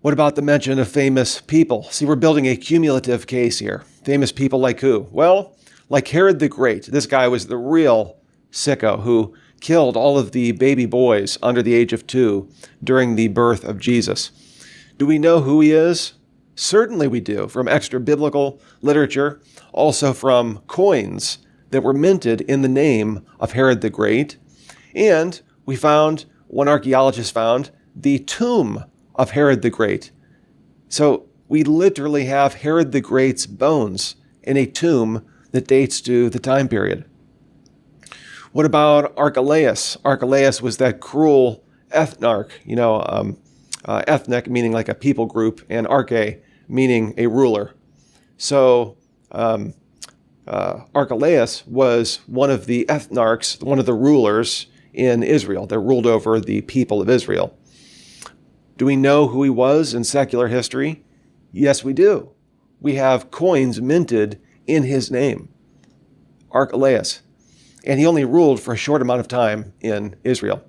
What about the mention of famous people? See, we're building a cumulative case here. Famous people like who? Well, like Herod the Great. This guy was the real sicko who killed all of the baby boys under the age of 2 during the birth of Jesus. Do we know who he is? Certainly we do, from extra-biblical literature, also from coins that were minted in the name of Herod the Great. And we found, one archaeologist found, the tomb of Herod the Great. So we literally have Herod the Great's bones in a tomb that dates to the time period. What about Archelaus? Archelaus was that cruel ethnarch, ethnic meaning like a people group, and arche meaning a ruler. So Archelaus was one of the ethnarchs, one of the rulers in Israel that ruled over the people of Israel. Do we know who he was in secular history? Yes, we do. We have coins minted in his name, Archelaus. And he only ruled for a short amount of time in Israel.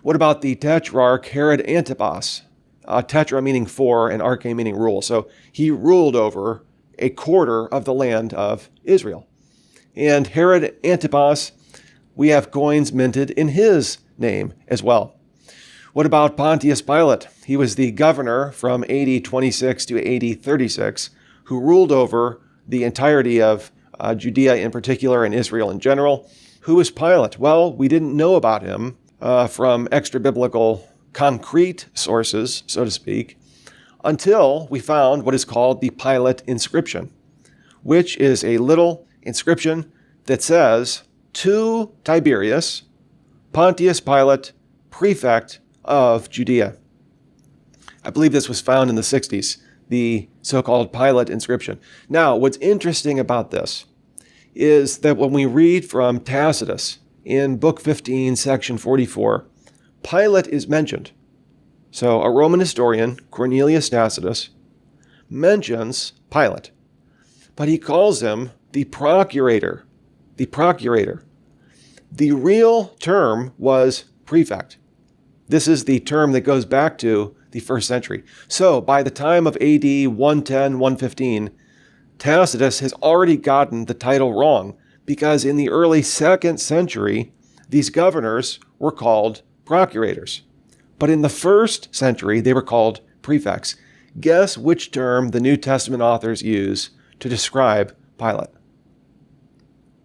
What about the tetrarch Herod Antipas? Tetra meaning 4 and arche meaning rule. So he ruled over a quarter of the land of Israel. And Herod Antipas, we have coins minted in his name as well. What about Pontius Pilate? He was the governor from AD 26 to AD 36 who ruled over the entirety of Judea in particular and Israel in general. Who is Pilate? Well, we didn't know about him from extra-biblical concrete sources, so to speak, until we found what is called the Pilate inscription, which is a little inscription that says, "To Tiberius, Pontius Pilate, prefect of Judea." I believe this was found in the 60s, the so-called Pilate inscription. Now, what's interesting about this is that when we read from Tacitus in Book 15, Section 44, Pilate is mentioned. So a Roman historian, Cornelius Tacitus, mentions Pilate, but he calls him the procurator. The procurator. The real term was prefect. This is the term that goes back to the 1st century. So by the time of AD 110, 115, Tacitus has already gotten the title wrong because in the early 2nd century, these governors were called procurators. But in the 1st century, they were called prefects. Guess which term the New Testament authors use to describe Pilate?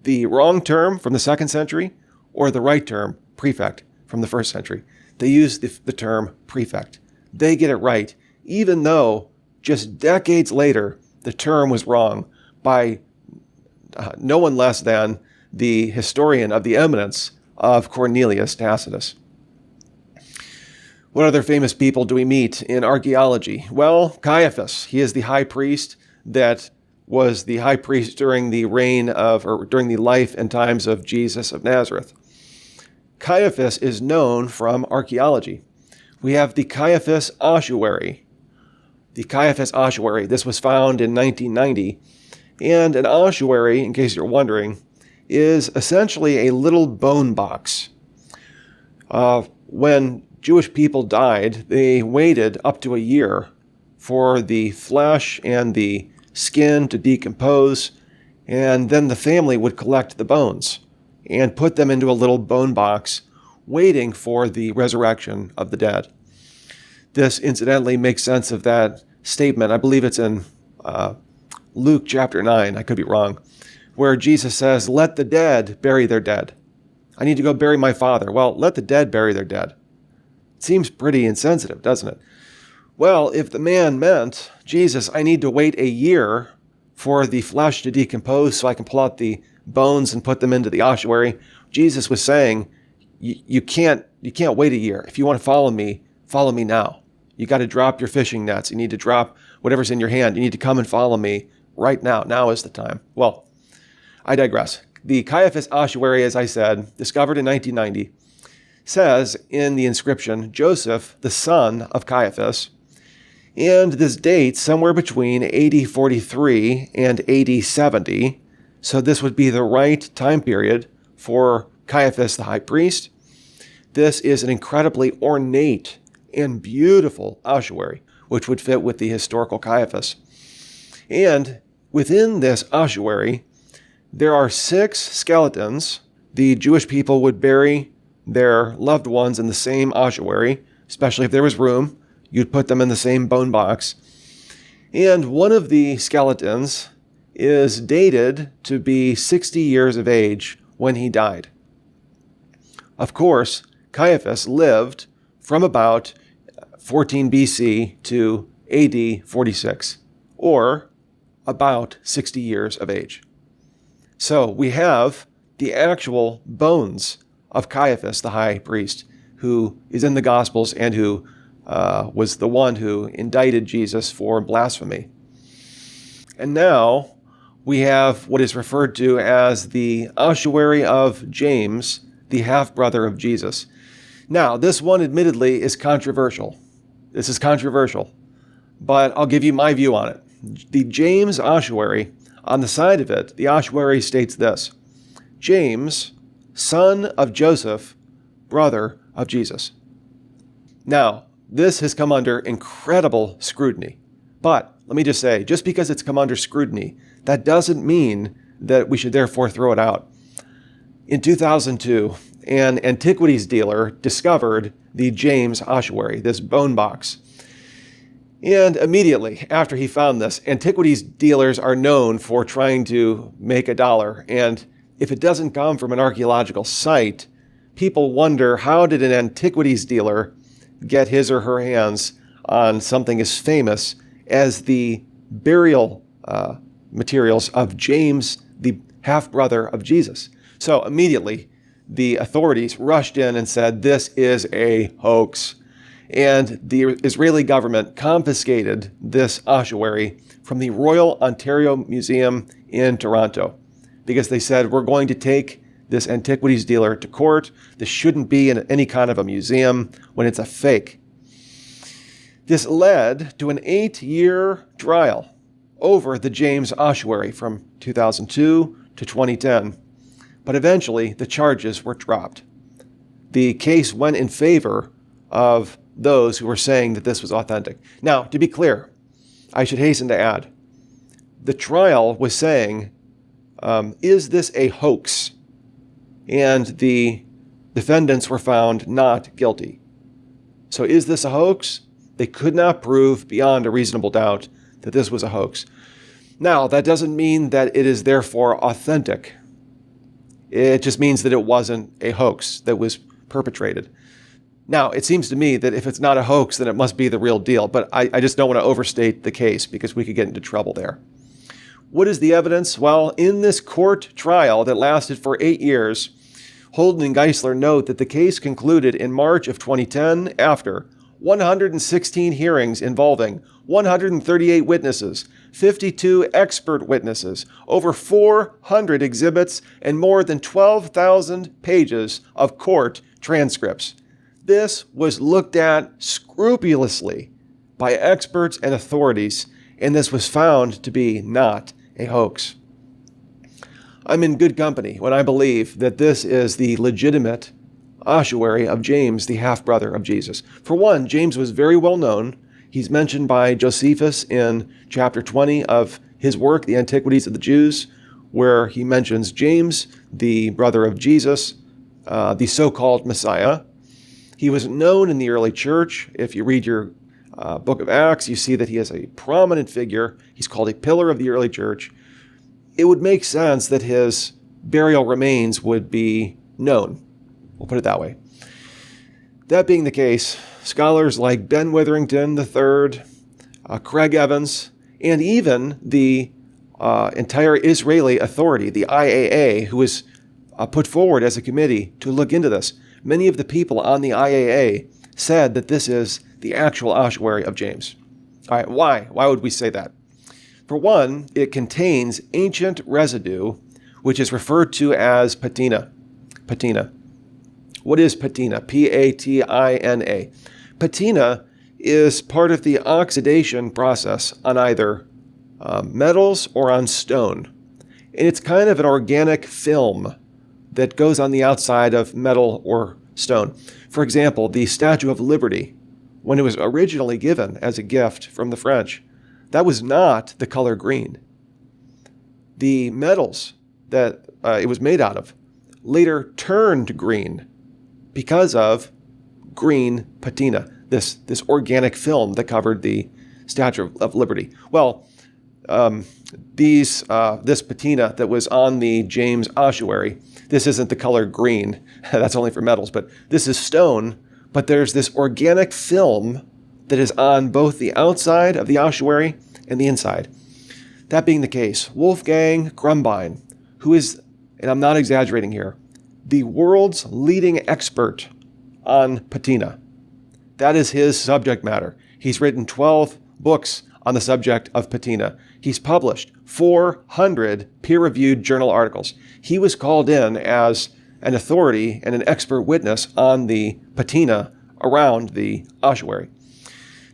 The wrong term from the 2nd century or the right term, prefect, from the 1st century? They use the term prefect. They get it right, even though just decades later, the term was wrong by no one less than the historian of the eminence of Cornelius Tacitus. What other famous people do we meet in archaeology? Well, Caiaphas. He is the high priest that was the high priest during the during the life and times of Jesus of Nazareth. Caiaphas is known from archaeology. We have the Caiaphas ossuary. The Caiaphas ossuary. This was found in 1990. And an ossuary, in case you're wondering, is essentially a little bone box. When Jewish people died, they waited up to a year for the flesh and the skin to decompose, and then the family would collect the bones and put them into a little bone box, waiting for the resurrection of the dead. This incidentally makes sense of that statement. I believe it's in Luke chapter 9, I could be wrong, where Jesus says, "Let the dead bury their dead." I need to go bury my father. Well, let the dead bury their dead. It seems pretty insensitive, doesn't it? Well, if the man meant, Jesus, I need to wait a year for the flesh to decompose so I can pull out the bones and put them into the ossuary, Jesus was saying, you can't wait a year. If you want to follow me now. You got to drop your fishing nets. You need to drop whatever's in your hand. You need to come and follow me right now. Now is the time. Well, I digress. The Caiaphas ossuary, as I said, discovered in 1990, says in the inscription, Joseph, the son of Caiaphas, and this dates somewhere between AD 43 and AD 70. So this would be the right time period for Caiaphas, the high priest. This is an incredibly ornate and beautiful ossuary which would fit with the historical Caiaphas. And within this ossuary, there are 6 skeletons. The Jewish people would bury their loved ones in the same ossuary, especially if there was room. You'd put them in the same bone box. And one of the skeletons is dated to be 60 years of age when he died. Of course, Caiaphas lived from about 14 BC to AD 46, or about 60 years of age. So we have the actual bones of Caiaphas, the high priest, who is in the Gospels and who was the one who indicted Jesus for blasphemy. And now we have what is referred to as the ossuary of James, the half-brother of Jesus. Now, this one admittedly is controversial. This is controversial, but I'll give you my view on it. The James ossuary, on the side of it, the ossuary states this: James, son of Joseph, brother of Jesus. Now, this has come under incredible scrutiny. But let me just say, just because it's come under scrutiny, that doesn't mean that we should therefore throw it out. In 2002, an antiquities dealer discovered the James ossuary, this bone box. And immediately after he found this, antiquities dealers are known for trying to make a dollar. And if it doesn't come from an archaeological site, people wonder, how did an antiquities dealer get his or her hands on something as famous as the burial materials of James, the half-brother of Jesus? So immediately, the authorities rushed in and said, this is a hoax. And the Israeli government confiscated this ossuary from the Royal Ontario Museum in Toronto because they said, we're going to take this antiquities dealer to court. This shouldn't be in any kind of a museum when it's a fake. This led to an 8-year trial over the James ossuary from 2002 to 2010. But eventually, the charges were dropped. The case went in favor of those who were saying that this was authentic. Now, to be clear, I should hasten to add, the trial was saying, is this a hoax? And the defendants were found not guilty. So is this a hoax? They could not prove beyond a reasonable doubt that this was a hoax. Now, that doesn't mean that it is therefore authentic. It just means that it wasn't a hoax that was perpetrated. Now, it seems to me that if it's not a hoax, then it must be the real deal. But I just don't want to overstate the case because we could get into trouble there. What is the evidence? Well, in this court trial that lasted for 8 years, Holden and Geisler note that the case concluded in March of 2010 after 116 hearings involving 138 witnesses, 52 expert witnesses, over 400 exhibits, and more than 12,000 pages of court transcripts. This was looked at scrupulously by experts and authorities, and this was found to be not a hoax. I'm in good company when I believe that this is the legitimate ossuary of James, the half-brother of Jesus. For one, James was very well known. He's mentioned by Josephus in chapter 20 of his work, The Antiquities of the Jews, where he mentions James, the brother of Jesus, the so-called Messiah. He was known in the early church. If you read your book of Acts, you see that he is a prominent figure. He's called a pillar of the early church. It would make sense that his burial remains would be known. We'll put it that way. That being the case, scholars like Ben Witherington III, Craig Evans, and even the entire Israeli authority, the IAA, who was put forward as a committee to look into this, many of the people on the IAA said that this is the actual ossuary of James. All right, why? Why would we say that? For one, it contains ancient residue, which is referred to as patina. Patina. What is patina? Patina. Patina is part of the oxidation process on either metals or on stone. And it's kind of an organic film that goes on the outside of metal or stone. For example, the Statue of Liberty when it was originally given as a gift from the French, that was not the color green. The metals that it was made out of later turned green because of green patina, this organic film that covered the Statue of Liberty. Well, this patina that was on the James ossuary, this isn't the color green. That's only for metals, but this is stone. But there's this organic film that is on both the outside of the ossuary and the inside. That being the case, Wolfgang Grumbine, who is, and I'm not exaggerating here, the world's leading expert on patina. That is his subject matter. He's written 12 books on the subject of patina. He's published 400 peer-reviewed journal articles. He was called in as an authority and an expert witness on the patina around the ossuary.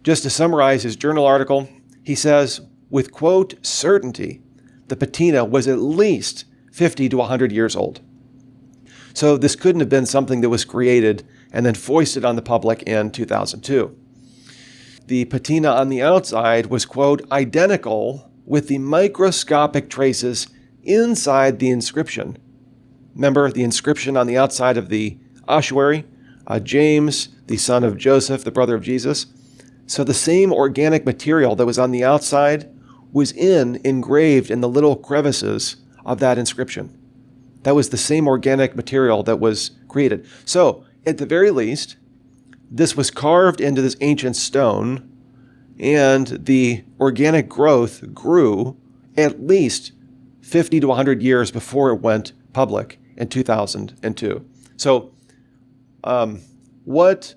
Just to summarize his journal article, he says, with quote, certainty, the patina was at least 50 to 100 years old. So this couldn't have been something that was created and then foisted on the public in 2002. The patina on the outside was, quote, identical with the microscopic traces inside the inscription. Remember the inscription on the outside of the ossuary? James, the son of Joseph, the brother of Jesus. So the same organic material that was on the outside was engraved in the little crevices of that inscription. That was the same organic material that was created. So, at the very least, this was carved into this ancient stone, and the organic growth grew at least 50 to 100 years before it went public in 2002. So, what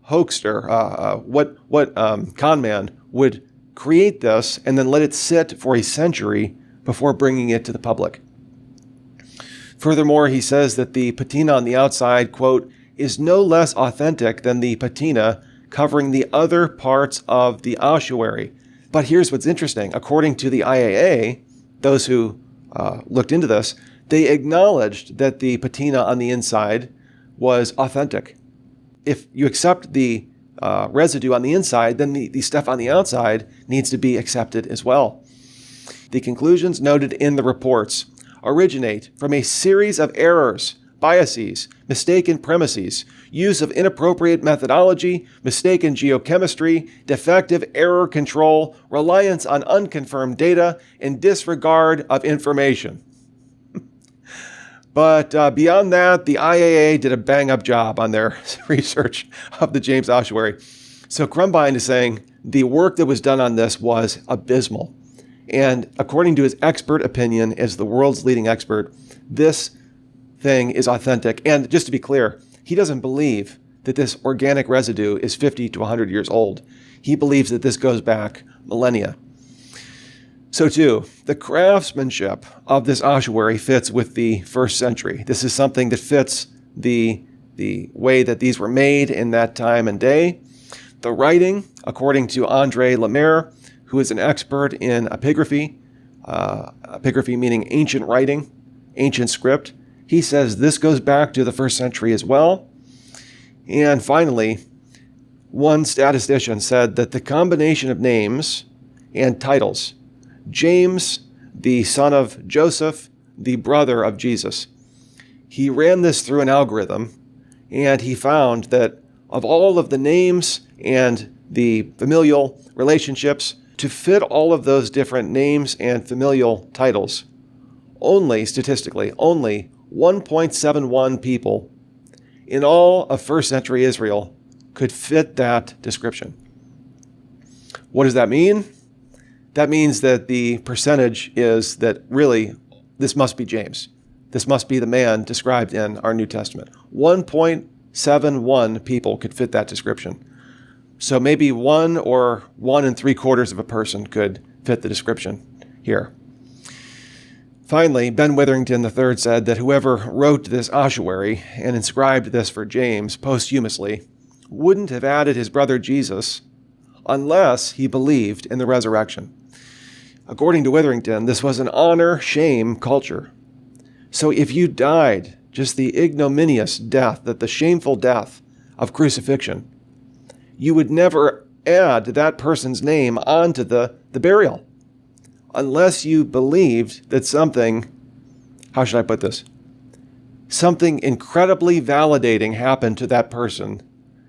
hoaxer, what con man would create this and then let it sit for a century before bringing it to the public? Furthermore, he says that the patina on the outside, quote, is no less authentic than the patina covering the other parts of the ossuary. But here's what's interesting. According to the IAA, those who looked into this, they acknowledged that the patina on the inside was authentic. If you accept the residue on the inside, then the stuff on the outside needs to be accepted as well. The conclusions noted in the reports originate from a series of errors, biases, mistaken premises, use of inappropriate methodology, mistaken geochemistry, defective error control, reliance on unconfirmed data, and disregard of information. But beyond that, the IAA did a bang-up job on their research of the James ossuary. So Grumbine is saying the work that was done on this was abysmal. And according to his expert opinion, as the world's leading expert, this thing is authentic. And just to be clear, he doesn't believe that this organic residue is 50 to 100 years old. He believes that this goes back millennia. So too, the craftsmanship of this ossuary fits with the first century. This is something that fits the way that these were made in that time and day. The writing, according to André Lemaire, who is an expert in epigraphy meaning ancient writing, ancient script, he says this goes back to the first century as well. And finally, one statistician said that the combination of names and titles, James, the son of Joseph, the brother of Jesus, he ran this through an algorithm, and he found that of all of the names and the familial relationships, to fit all of those different names and familial titles, statistically, only 1.71 people in all of first century Israel could fit that description. What does that mean? That means that the percentage is that really this must be James. This must be the man described in our New Testament. 1.71 people could fit that description. So maybe 1 or 1 3/4 of a person could fit the description here. Finally, Ben Witherington III said that whoever wrote this ossuary and inscribed this for James posthumously wouldn't have added his brother Jesus unless he believed in the resurrection. According to Witherington, this was an honor-shame culture. So if you died just the ignominious death, the shameful death of crucifixion, you would never add that person's name onto the burial unless you believed that something, how should I put this? Something incredibly validating happened to that person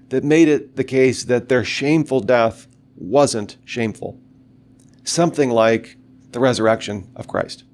that made it the case that their shameful death wasn't shameful. Something like the resurrection of Christ.